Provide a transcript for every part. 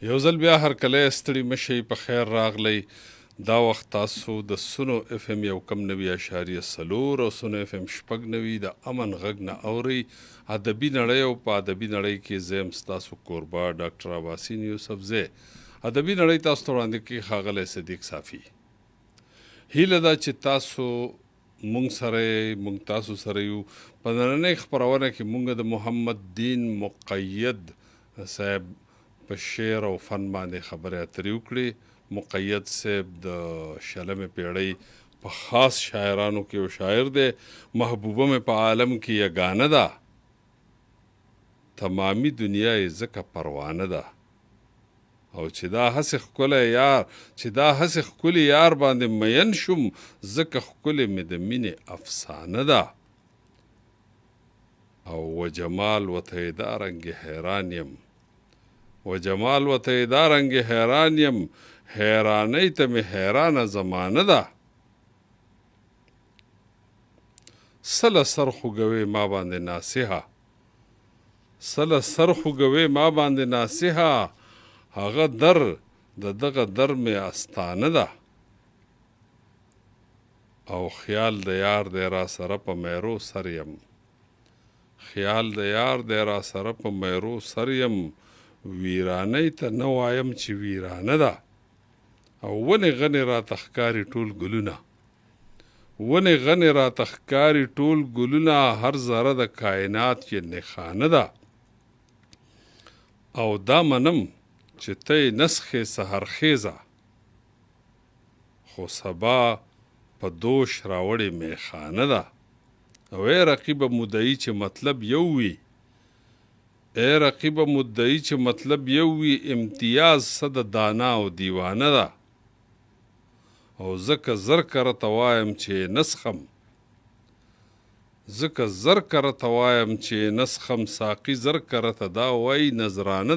یو ځل بیا هرکلی ستړي مشئ په خیر راغلی. دا وخت تاسو د سونو اف ام 1.4 او سونو اف ام 6.9 د امن غږ نه اورئ. ادبي نړۍ او په ادبي نړۍ کې زه یم ستاسو کوربه ډاکټر عباسین یوسفزی. ادبي نړۍ تاسو ته وړاندې کوي ښاغلی صدیق صافي. هیله ده چې تاسو مونږ تاسو سره یو. په نننۍ خپرونه کې مونږ د محمد دین مقید صاحب په شعر او فن باندې خبرې اترې وکړې. مقید صاحب د شلمې پیړۍ په خاص شاعرانو کې یو شاعر دی. محبوبه مې په عالم کې یګانه ده، تمامي دنیا یې ځکه پروانه ده. او چې دا هسې ښکلي یار باندې مین شوم، ځکه ښکلې مې د مینې افسانه ده. او و جمال وته یې دا رنګ حیران یم، حیرانۍ ته مې حیرانه زمانه ده. سله سر خوږوي ما باندې ناصحه، هغه در د دغه در مې استانه ده. او خیال د یار دی را سره په میرو سر یم، ویرانۍ ته نه وایم چې ویرانه ده. او ونې غنې راته ښکاري ټول ګلونه، هر ذره د کائنات یې نښانه ده. او دا منم چې ته یې نسخې سحرخیزه، خو سبا په دوش راوړې میخانه ده. او ای رقیبه مدعی چې مطلب یو وي، امتیاز څه د دانا او دیوانه ده. او ځکه زر کره ته وایم نسخم، ساقي زر کره ته دا وایي نظرانه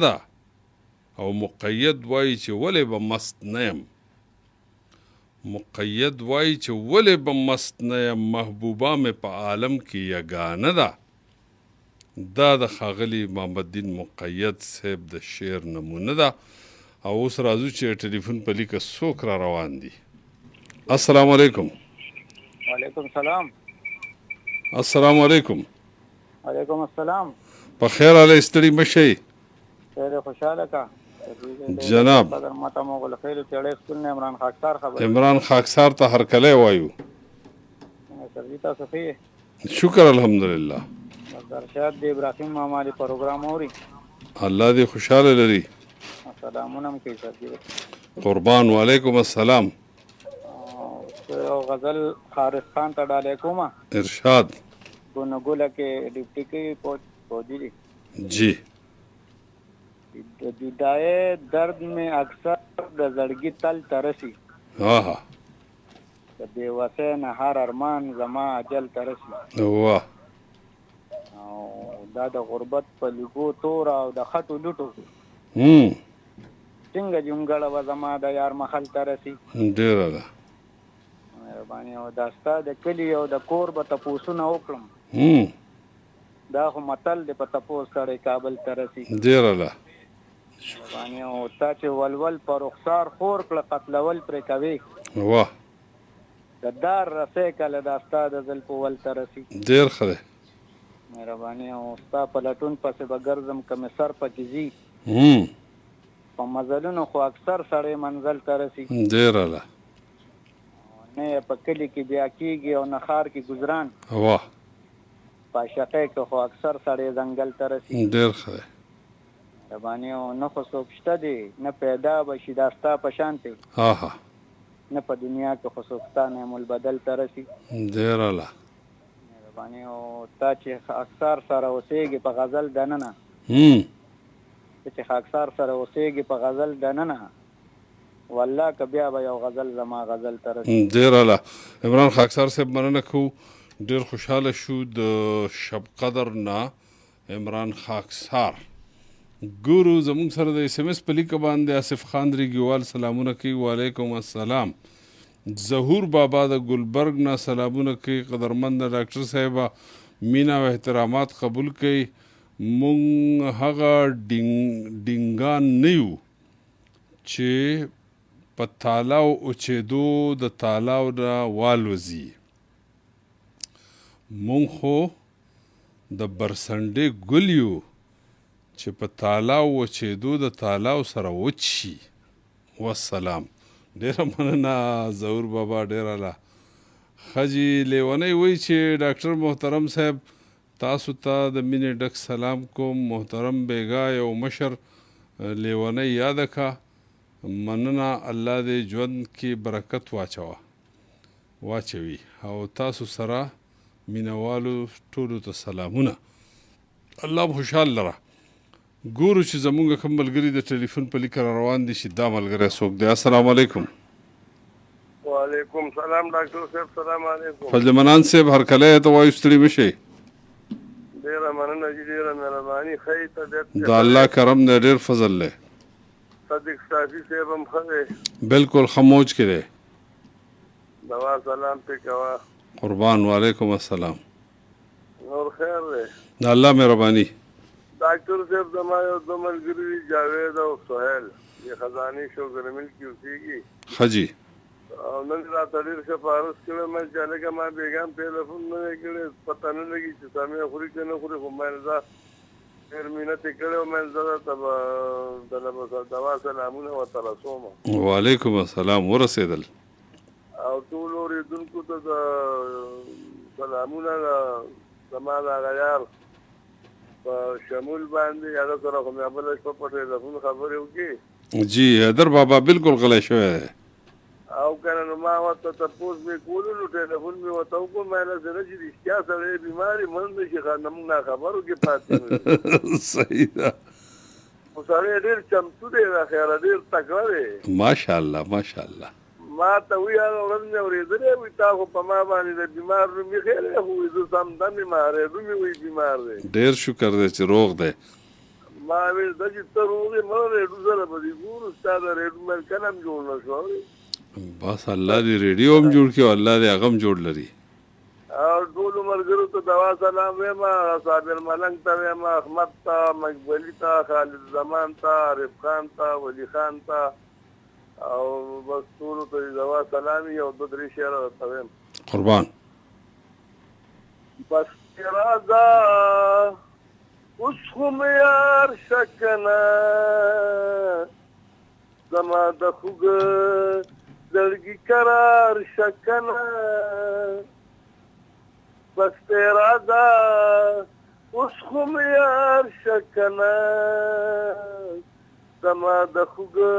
ده. او مقید وایي چې ولې به مست نه یم، محبوبه مې په عالم کې یګانه ده. دا د ښاغلي محمد دین مقید صاحب د شعر نمونه ده. او اوس راځو چې ټلیفون په لیکه څوک را روان دي. السلام علیکم. وعلیکم السلام. السلام علیکم. وعلیکم السلام. په خیر علی ستړي مشئ. خیر خوشاله کا جناب. عمران خاکسار ته هرکلی وایو. شکر الحمدلله. درشاد دی ابراهیم ماما دی پروګرام اوري. الله دې خوشاله لري. سلامونه کوي سر. قربان. وعلیکم السلام. غزل حارث خان ته ډالې کومه. ارشاد. ګونګوله کې ډیپټي کې فوجي دی. جی. جدائے درد میں اکثر د زړګي تل ترسي. آها. د بېوسۍ نه هر ارمان زما اجل ترسي. واه. او دا د غربت په لګو تور او د خټو لوټو څنګه جونګړه و زما د یار مخل ترسي. ډېره ده مهرباني. او دا ستا د کلي او د کور به تپوسونه وکړم، دا خو متل دی په تپوس سړی کابل ترسي. ډېره ده مهرباني. او تا چې ولول په رخسار خور کړه قتلول پرې کوي. واه. د دار رسۍ کله دا ستا د زلفو ول ترسي. ډېر ښه دی. مهرباني. او ستا په لټون پسې به ګرځم که مې سر پکې ځي، په مزلونو خو اکثر سړی منزل ته رسي. ډېره ده. نه یې په کلي کې بیا کېږي او نه ښار کې ګزران، واه. په عاشقۍ کې خو اکثر سړی ځنګل ته رسي. ډېر ښه دی. مهرباني. او نه خو څوک شته دی نه پیدا به شي دا ستا په شانتې، آها. نه په دنیا کې خو څوک ستا نعم البدل ته رسي. ډېره ده مهرباني. او تا چې اکثر سره اوسېږي په غزل دننه، والله که بیا به یو غزل زما غزل ته رسي. ډېره ده. عمران خاکسار صاحب مننه کوو. ډېر خوشحاله شو د شب قدر نه عمران خاکسار. ګورو زموږ سره د اس ام اس په لیکه باندې آصف خان ریګیوال سلامونه کوي. وعلیکم السلام. ظهور بابا د ګلبرګ نه سلامونه کوي. قدرمند ډاکټر صاحبه مینا او احترامات قبول کوي. مونږ هغه ډینګان نه یو چې په تالاو اوچېدو د تالاو نه والوځي. مونږ خو د برسنډې ګل یو چې په تالاو اوچېدو د تالاو سره وچ شي. والسلام. ډېره مننه ظهور بابا، ډېره لا خجی لیونی وی چې ډاکټر محترم صاحب تاسو ته د مینې ډک سلام کوم. محترم بیګا یو مشر لیونی یاده کا. مننه، الله دې ژوند کې برکت واچوي او تاسو سره مینوالو ټولو ته سلامونه. الله خوشحال لره. ګورو چې زمونږ کوم ملګري د ټلیفون په لیکه روان دي چې دا ملګری څوک دی. السلام علیکم. وعلیکم سلام ډاکټر صاحب. سلام علیکم. فضل منان صاحب هرکلی ته وایو ستړي مه شئ. ډېره مننه جي، ډېره مهرباني. ښه طبیعت د الله کرم دی، ډېر فضل دی. صدیق صافي صاحب هم ښه دی؟ بالکل ښه موج کې دی. دوا سلام پې کوه. قربان. وعلیکم السلام. نور خیر دی؟ د الله مهرباني. ډاکټر صاحب زما یو دوه ملګري دي، جاوید او سهیل، د خزانې شوګر مل کې اوسېږي. ښه جي. او نن راته ډېر سفارش کړی مې چې هلکه ما بېګام ټېلیفون نه دی کړی، پته نه لګي چې سمې خوري که نه خوري، خو مې زه ډېر مینت یې کړی و. مې زه درته به دوا سلامونه ورته رسوم. وعلیکم السلام. ورسېدل. او ټولو اورېدونکو ته د سلامونه زما د هغه یار په شمول باندې. هغه سره خو مې بله شپه په ټېلیفون خبرې وکړې. جی حیدر بابا بالکل غلی شوی دی. او کنه نو ما ورته تپوس مې کولو، نو ټېلیفون مې ورته وکړو. ما داسې نه چې رښتیا سړی بیمار یې منځ نه شي موږ ناخبرو کې پاتې نه. صحیح ده. خو سړی ډېر چمتو دی، راخیاله ډېر تکړه دی. ماشاءالله ماشاءالله. ما ته وی هغه ورځ مې اورېدلی وي تا خو په ما باندې د بیمار نوم ایښی دی، خو زه سمدمې مهارېدو مې وایي بیمار دی. ډېر شکر دی چې روغ دی. ما ویل دا چې ته روغ یې مه ریډو سره به دې ګورو، ستا د ریډو ملکن هم جوړ نه شو. بس الله دې ریډیو هم جوړ کړي او الله دې هغه هم جوړ لري. او ټولو ملګرو ته دوا سلام وایم، صابر ملنګ ته وایم، احمد ته، مقبلي ته، خالد زمان ته، عارف خان ته، ولی خان ته، او بس ټولو ته دوا سلام یو دوه درې شعر ورته وایم. قربان. بس راځه اوس خو مې یار شه کنه، زما د خوږه زړګي قرار شه کنه. بس راځه اوس خو مې یار شه کنه، زما د خوږه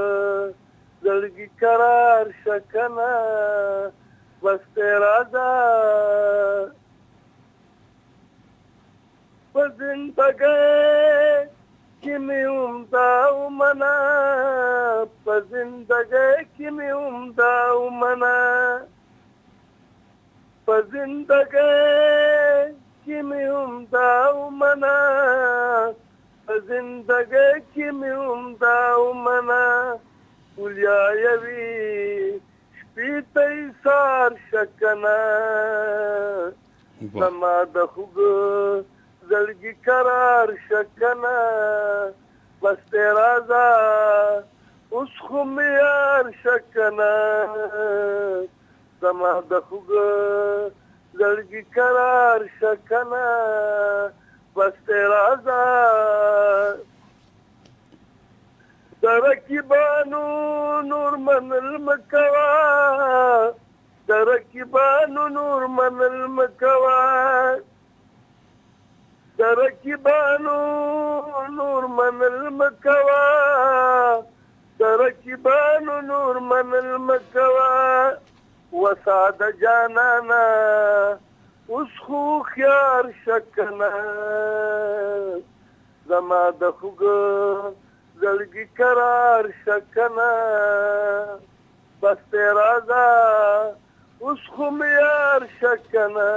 زړګي قرار شه کنه. بس راځه په زندګۍ کې مې دا ومنه، په زندګۍ کې مې دا ومنه، په زندګۍ کې مې دا ومنه، په زندګۍ کې مې دا ومنه. ولیا یوي شپې ته ایثار شه کنه، زما د خوږه زړګي قرار شه کنه. بس راځه اوس خو مې یار شه کنه، زما د خوږه زړګي قرار شه کنه. بس راځه د رقیبانو نور منل مه کوه، د رقیبانو نور منل مه کوه، د رقیبانو نور منل مه کوه، د رقیبانو نور منل مه کوه. وساده جانانه اوس خو هوښیار شه کنه، زما د خوږه زړګي قرار شه کنه. بس راځه اوس خو مې یار شه کنه،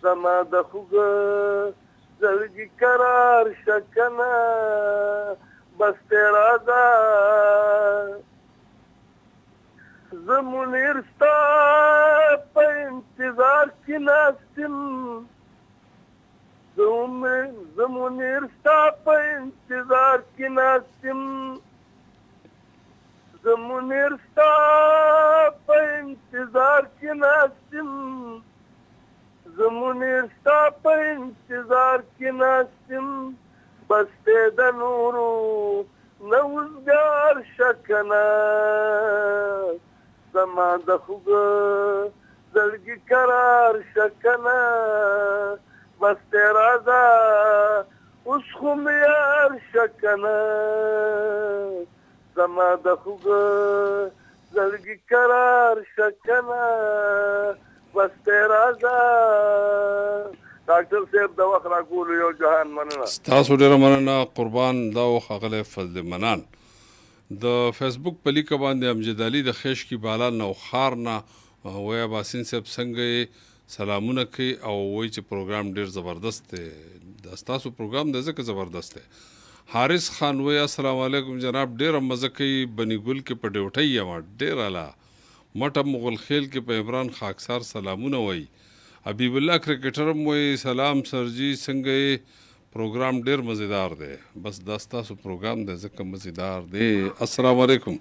زما د خوږه زړګي قرار شه کنه. بس راځه زه منیر ستا په انتظار کې ناست یم، زه زمونیر ستا په انتظار کې ناستم زمونیر ستا په انتظار کې ناستم زمونیر ستا په انتظار کې ناستم بس ته د نورو نوزګار شکنه زما د خوږ زړګي قرار شکنه بس ته راځه اوس خو مې یار شکنه زما د خوږ زړګي قرار شکنه بس ته راځه ډاکټر صاحب د وخت راکولو یو جهان مننه ستاسو ډېره مننه قربان دا و ښاغلی فضل منان د فیسبوک په لیکه باندې امجد علي د خیشکي بالا نوخار نه ویا باسین صاحب څنګه سلامونه کوي او وایي چې پروګرام ډېر زبردست دی د ستاسو پروګرام دی ځکه زبردست دی حارث خان وایي السلام علیکم جناب ډېره مزه کوي بني ګل کې په ډیوټۍ یم ډېر اعلی مټه مغل خیل کې په عمران خاکسار سلامونه وایي حبیب الله کرکټر مو سلام سرجی څنګه پروګرام ډیر مزیدار دی بس دا ستاسو پروګرام دی ځکه مزیدار دی السلام علیکم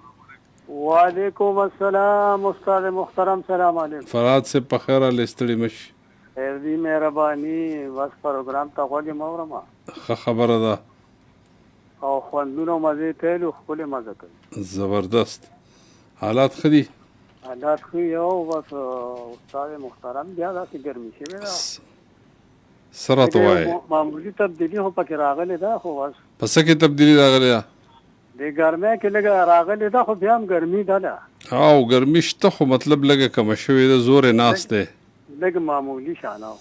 وعلیکم السلام استاد محترم سلام علیکم فراد سے پخیر لستړي مش خیر دی مهرباني بس پروګرام ته غوږی مورما خبره ده او خوندونو مزه ته له خپل مزه کوي زبردست حالات خدي حالات خو یو بس استاد محترم بیا دا چې ګرمي شي دا سره ته وای معمولی تبدیلی هو پکې راغلی دا خو بس پس کې تبدیلی راغلی د ګرمه کې لګه راغلی دا خو بیا هم ګرمي ده او ګرمي شته خو مطلب لګه کم شوی د زور ناس ده لګه معمولی شانه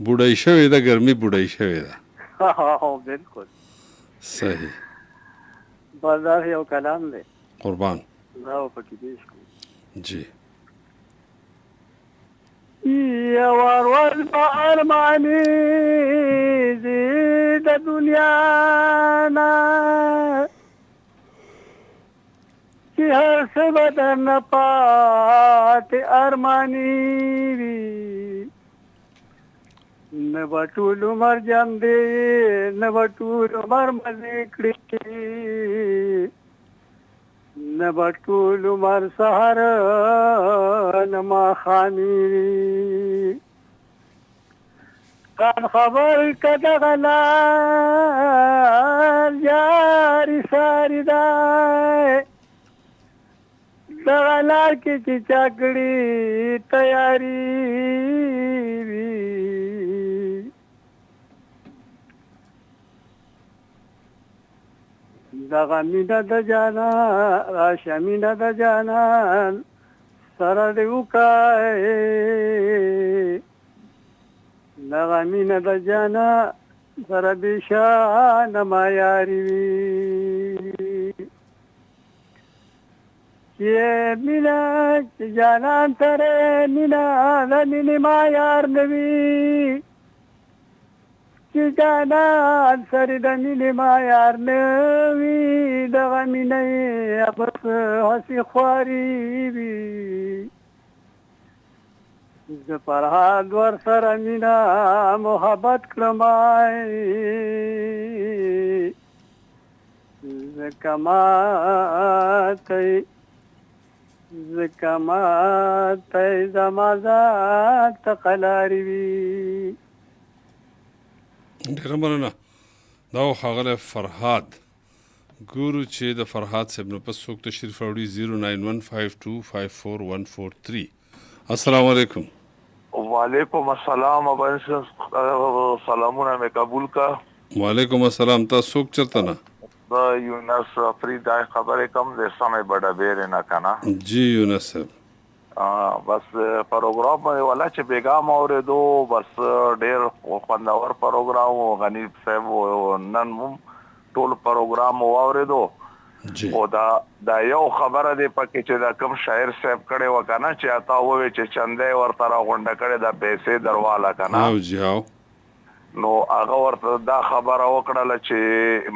بوډای شوی د ګرمي بوډای شوی ده ها بالکل صحیح بازار یو کلام دی قربان دا پکې دیش جی یا ورول با ارمانی زید دنیا نا چی هر سے بدن پات ارمانی وی نبطول عمر جام دے نبطول عمر مزیکڑی نبطول عمر سهر نما خانی کان خبر کده غلال جاری ساری دای دغلال کی چی چاکڑی تیاری وی دغه مینا د جانا راشه مینا د جانان سره دی وکای دغه مینا د جانا سره بشان ما یاری وی چې مینا جانان تر مینا د مینه ما یار نوی چې جانان سره د مینه ما یار نوی دغه مینه بس هسي خواري وی ز فرهاد ور سره مینا محبت کړمای ز کمات زمازات تقلاری وی ډیره مننه دا ښاغلی فرهاد ګورو چې د فرهاد صاحب نه پس څوک تشریف راوړي 09152541143 السلام علیکم وعلیکم السلام سلامونه مې قبول کا وعلیکم السلام تاسو څوک چرته نه دا یونس فرید خبره کم د سمې بڑا بیر نه کنه جی یونس صاحب بس پروګرام ولا چې بیګام اوریدو بس ډېر خوندور پروګرام غنی صاحب نن ټول پروګرام اوریدو او دا یو خبره دی پکې چې دا کم شاعر صاحب کړي وکنه چې اتا وې چې چندې ورته راغونډه کړي دا پیسې درواله کنه او جاو نو هغه ورته دا خبره وکړه چې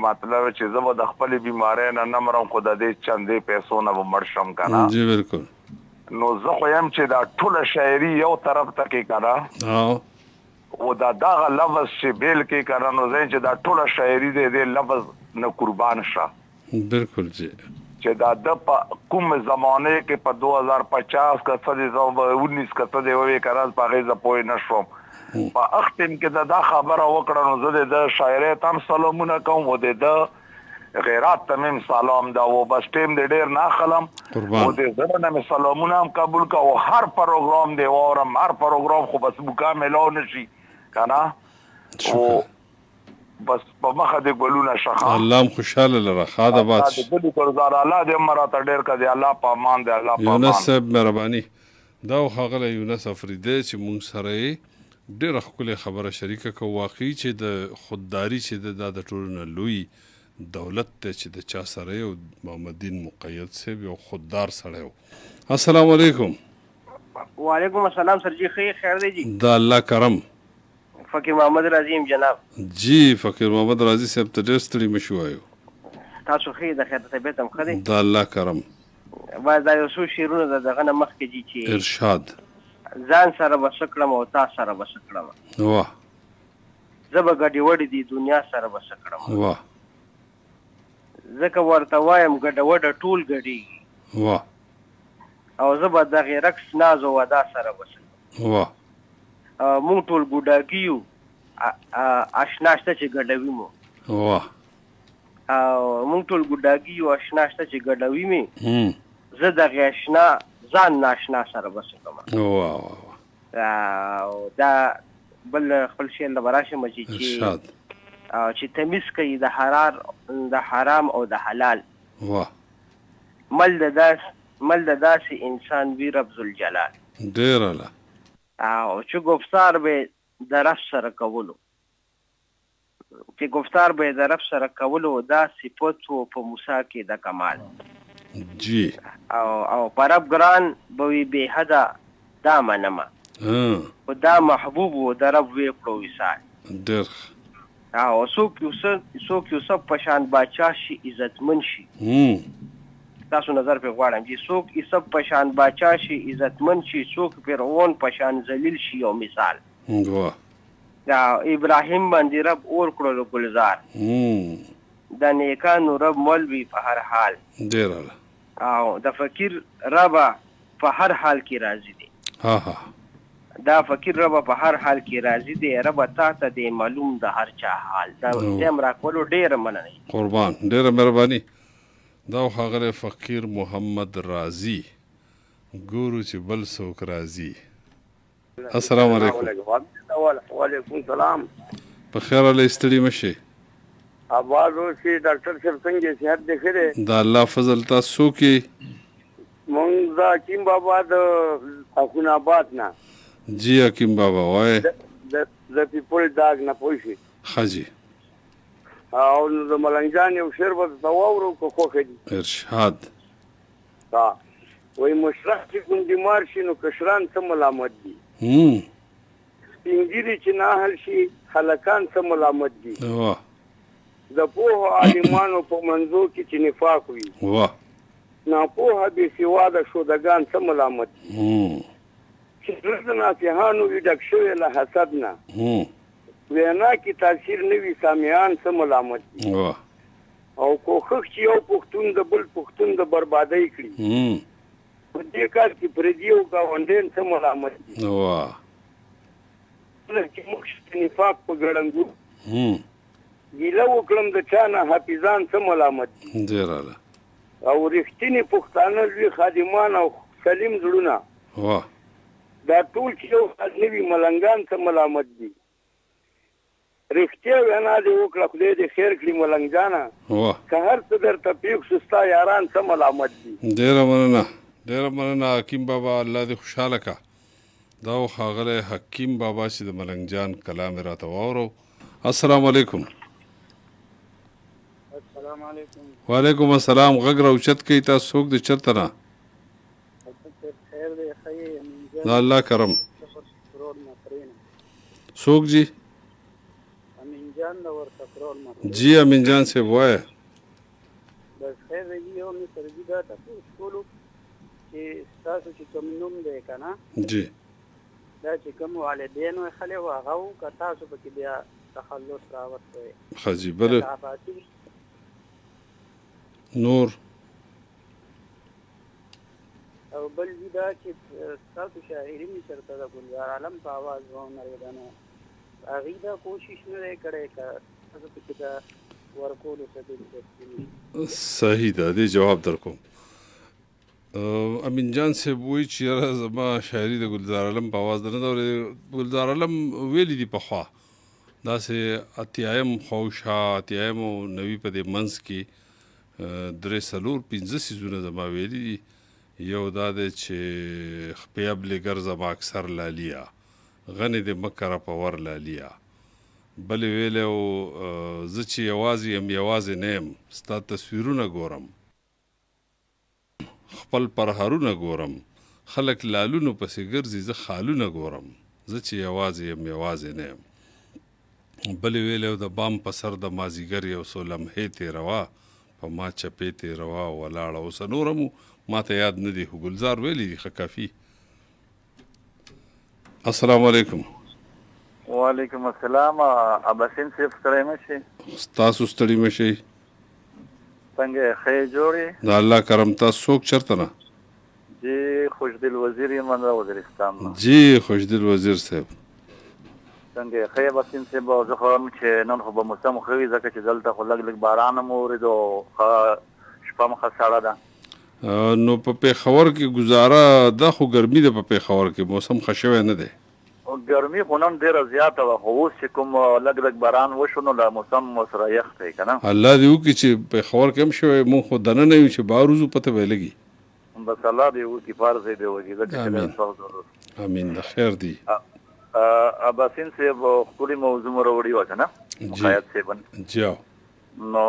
مطلب چې زه د خپل بیماری نه مرم خو د دې چندې پیسو نه مرشم کنه جی بالکل نو زه خو یم چې دا ټوله شاعري یو طرف ته کې کنه او دا دغه لفظ چې بیل کې کنه نو زه چې دا ټوله شاعري دې لفظ نه قربان شه. بالکل جی. چې دا د کوم زمانه کې په 2050 کا څه دي 19 کا څه دی وې کراز په غیزه پوي نشوم په اختم کې دا خبره وکړه نو زه د شاعري تم سلامونه کوم و د غیرات تمام سلام دا و بس ټیم د ډیر نه خلم او د زړه نه سلامونه هم قبول کا او هر پروګرام دی اورم هر پروګرام خو بس مکمل نشي کنه او بس په مخه د ګلونه شخه الله خوشاله لره خاطه بات د دې کړزار الله دې مراته ډیر کړي الله په امان دی الله په امان. یونس صاحب مهرباني دا خغله یونس افریدی چې مونږ سره ډیره خپل خبره شریکه کو واقعي چې د خودداری چې د ټولنه لوی دولت ته چې د چا سره او محمد دین مقید صاحب یو خوددار سره و. السلام علیکم. وعلیکم السلام سر جی خیر دی جی. دا الله کرم. فقیر محمد رازی جناب. جی فقیر محمد رازی صاحب ته ډېر ستړي مشو وایو. تاسو خیر د خیر طبیعت هم خدي. دا الله کرم. باید دا یو څو شیرونه دغه نه مخکې جی چې ارشاد ځان سره بسکړم او تاسو سره بسکړم. واه. زب غډي وډي دی دنیا سره بسکړم. واه. زکه ورته وایم غډه وډه ټول غډي. واه. او زب دغه رقص ناز او ادا سره بسکړم. واه. مونږ ټول ګډاګیو آشناشته چې ګډوي مو. واه. او مونږ ټول ګډاګیو آشناشته چې ګډوي می. زه دغه آشنا ځان ناشنا سره بسکم. واه. دا بل خپل شی له براشه مچی چې تمیز کوي د حرام او د حلال. واه. مل د داس انسان وی رب ذوالجلال. ډیر اعلی. او چې گفتار به در رب سره کولو دا صفت و په موسی کې د کمال جی. او پرب ګران به به حدا دا منما او دا محبوب و د رب وی کړو وسال ډیر. او څوک یوسف پشان باچا شي عزتمن شي. تاسو نظر په غواړم چې څوک یوسف پشان باچا شي عزتمن شي څوک فرعون پشان ذلیل شي او مثال. واه. دا ابراهیم باندې رب اور کړو گلزار د نیکانو رب مولوی په هر حال. ډیر اعلی. او د فقیر رب په هر حال کې راضي دي. دا فقیر رب په هر حال کې راضي دي. رب تا ته دی معلوم د هر چا حال. دا تم را کولو ډیر مننه قربان. ډیر مهرباني. دا خغله فقیر محمد رازی ګورو چې بل څوک راضي. السلام علیکم. وعلیکم السلام. په خیر الله ستړي مشه. आवाज وشي ډاکټر صاحب څنګه صحت دې خره؟ دا الله فضل تاسو کې. مونږ دا حکیم بابا د اخون آباد نه. جی حکیم بابا وای. د پیپل داغ نه پوښي. خاجي. او د ملنګجان یو شعر به تواورو کو خوخه دي. ارشاد. وای مشرق چې ګوندې مار شي نو کشران څه ملامت دي. سپینګیری چې نه حل شي خلکان څه ملامت دي. واه. د پوهو عالمانو په منځو کې چې نفاق وي. واه. ناپوهه بې سواده شودګان څه ملامت دي. چې زړه د ناصحانو وي ډک شوی له حسد نه. وینا کې تاثیر نوي سامعان څه ملامت دي. او کوښښ چې یو پښتون د بل پښتون د بربادۍ کړي په دې کار کې پردي او ګاونډیان څه ملامت دي. چې موږ نفاق په ګړنګو ګیله وکړم د چا نه حافظان څه ملامت دي. ډېر اعلی. او رښتینې پښتانه لوی خادمان او سلیم زړونه دا ټول چې یو حال نوي ملنګان څه ملامت دي. رښتیا وینا دې وکړه خدای دې خیر کړي ملنګ جانه که هر څه درته پیښ شو ستا یاران څه ملامت دي. ډېره مننه حکیم بابا الله دې خوشحاله کا. دا ښاغلی حکیم بابا چې د ملنګ جان کلام یې راته واورو. السلام علیکم. السلام علیکم. وعلیکم السلام. غږ راوچت کوئ تاسو څوک د چېرته نه؟ دا الله کرم. څوک جی؟ جی امین جان سے وایه. بس خیر دی یو می سرګی دا تاسو ټول چې تاسو چې کوم نوم دی کنه جی دا چې کوم والدینو یې خلې وو هغه وو که تاسو پکې بیا تخلص راوستی ښه جي بله نور او بل وي دا چې ستاسو شاعري مې چېرته د ګلزار عالم په اواز واورېده نو هغوی دا کوشش نه دی کړی که تاسو پکې د ورکولو څه دلچسپي صحیح ده دې جواب در کوم امین جان صاحب وایي چې یاره زما شاعري د ګلزار عالم په اواز ده نه ده اورېدې ګلزار عالم ویلي دي پخوا داسې اتیایم خوشا اتیایم او نوي په دې منځ کې 3-4-5 سیزونه زما ویلي دي یو دا دی چې خپې ابلګر زما اکثر لالیا غنې د مکره په ور لالیا بلې ویلی او زه چې یوازې یم یوازې نه یم ستا تصویرونه ګورم خپل پرهرونه ګورم خلک لالونو پسې ګرځي زه خالونه ګورم زه چې یوازې یم یوازې نه یم بلې ویلی او د بام په سر د مازیګر یو څو لمحې تېروا په ما چپې تېروا ولاړه اوسه نوره مو ما ته یاد نه دی خو ګلزار ویلی دي ښه کافي السلام علیکم وعلیکم السلام اباسین صاحب ستړی مه شئ تاسو ستړي مه شئ څنګه یې ښه یې جوړ یې د الله کرم تاسو څوک چېرته نه جی خوشدل وزیر یم د وزیرستان نه جی خوشدل وزیر صاحب څنګه یې ښه یې اباسین صاحب زه خو وایم چې نن خو به موسم ښه وي ځکه چې دلته خو لږ لږ باران هم اورېد او ښه شپه هم ښه سړه ده نو په پېښور کې ګزاره ده خو ګرمي ده په پېښور کې موسم ښه شوی نه دی ګرمي خو نن ډېره زیاته وه خو اوس چې کوم لږ لږ باران وشو نو له موسم سره یخ دی که نه الله دې وکړي چې پېښور کې هم شوی مونږ خو دننه یو چې بهر وځو پته به یې لګي بس الله دې وکړي پارس یې دې وکړي ځکه چې ډېر سخت ضرورت امین د خیر دی اباسین صاحب ښکلې موضوع مو راوړې وه که نه خیاط صاحب جی نو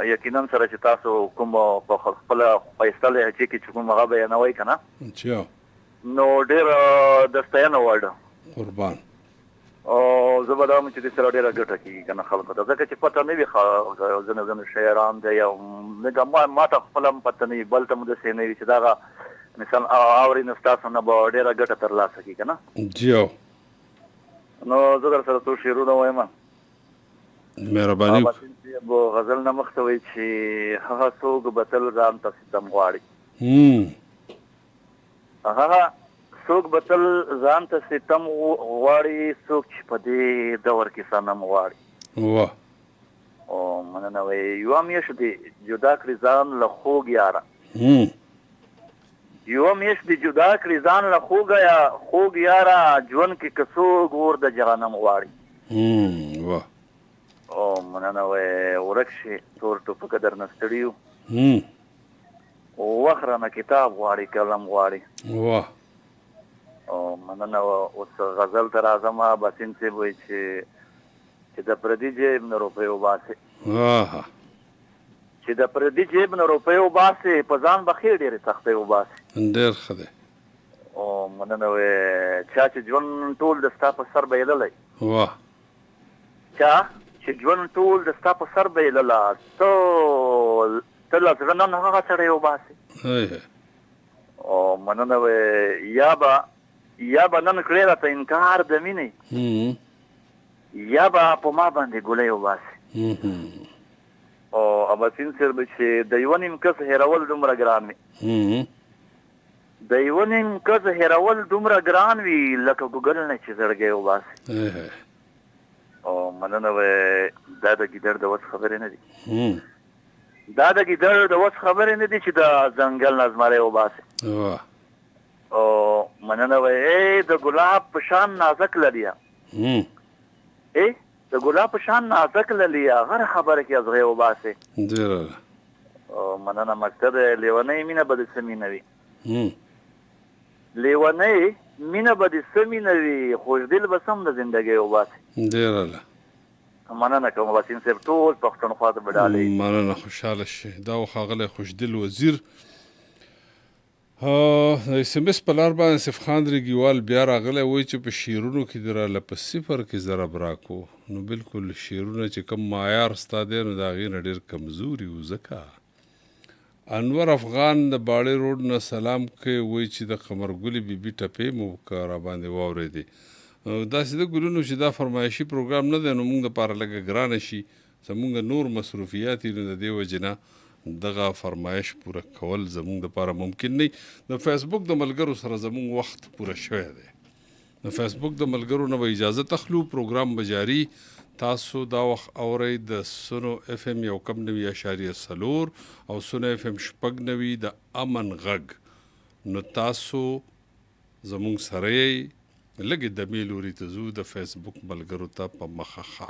یقینا سره چې تاسو کوم په خپله ښایسته لهجې کې چې کوم هغه بیانوئ که نه جی نو ډېر د ستاینه وړ قربان او زه به دا وایم چې دې سره ډېره ګټه کېږي که نه خلکو ته ځکه چې پته نه وي ځینې شاعران دی یا ما ته خپله هم پته نه وي بل ته هم داسې نه وي چې دغه مثال اوري نو ستاسو نه به ډېره ګټه ترلاسه کړي که نه جی نو زه در سره څو شعرونه وایم مهرباني غزل نه مخته وایي چې هغه څوک به تل ځان ته ستم غواړي هغه څوک به تل ځان ته ستم غواړي څوک چې په دې دور کې صنم غواړي واه او مننه وایي یوه میاشت دې جدا کړي ځان له خوږ یاره یوه میاشت دې جدا کړي ځان له خوږ یاره ژوند کې که څوک اور د جهنم غواړي واه او مننه وایي ورک شي تور ټوپکه درنه ستړي یو وخت رانه کتاب غواړي قلم غواړي واه او مننه اوس غزل ته راځم اباسین صاحب وایي چې د پردي جیب نه روپۍ وباسې چې د پردي جیب نه روپۍ وباسې په ځان به ښې ډېرې سختۍ وباسې ډېر ښه دی او مننه وایي چا چې ژوند ټول د ستا په سر بایللی واه چا چې ژوند ټول د ستا په سر بایلله ته له زړه نن هغه سړی وباسې او مننه وایي یا به نن کړې راته انکار د مینې یا به په ما باندې ګولۍ وباسې او اباسین صاحب چې د یوه نیم کس هېرول دومره ګران وي د یوه نیم کس هېرول دومره ګران وي لکه ګوګل نه چې زړګی وباسې او مننه وایي دا د ګیدړ د وس خبرې نه دي دا د ګیدړ د وس خبرې نه دي چې د ځنګل نه زمری وباسې او مننه وایي د ګلاب په شان نازک لریا د ګلاب په شان نازک لریا هر خبره کې ازغې وباسې او مننه مقصد لیونۍ مینه به د څه مینه وي لیونۍ مینه به د څه مینه وي خوشدل به سم د زندګۍ وباسې مننه کوم اباسین صاحب ټول پښتونخوا ته بډالۍ مننه خوشحاله شي دا و ښاغلی خوشدل وزیر د اس ام اس په لار باندې صف خان ریګیوال بیا راغلی وایي چې په شعرونو کې د راله په صفر کې ضرب راکو نو بالکل شعرونه چې کم معیار ستا دی نو د هغې نه ډېر کمزوري وو ځکه انور افغان د باړې روډ نه سلام کوي، وایي چې د قمرګلې بیبي ټپې مو را باندې واورېدې. داسې د ګلونو چې دا فرمایشي پروګرام نه دی نو موږ دپاره لږه ګرانه شي، زموږ نور مصروفیات نو د دې وجې نه دغه فرمایش پوره کول زموږ دپاره ممکن نه. د فیسبوک د ملګرو سره زموږ وخت پوره شوی دی. د فیسبوک د ملګرو نه به اجازه تخلو، پروګرام به جاري. تاسو دا وخت اورئ د سونو اف ام 1.4 او سونو اف ام 6.9 د امن غږ. نو تاسو زموږ سره یې لږې دمې لوري ته ځو د فیسبوک ملګرو ته په مخه ښه.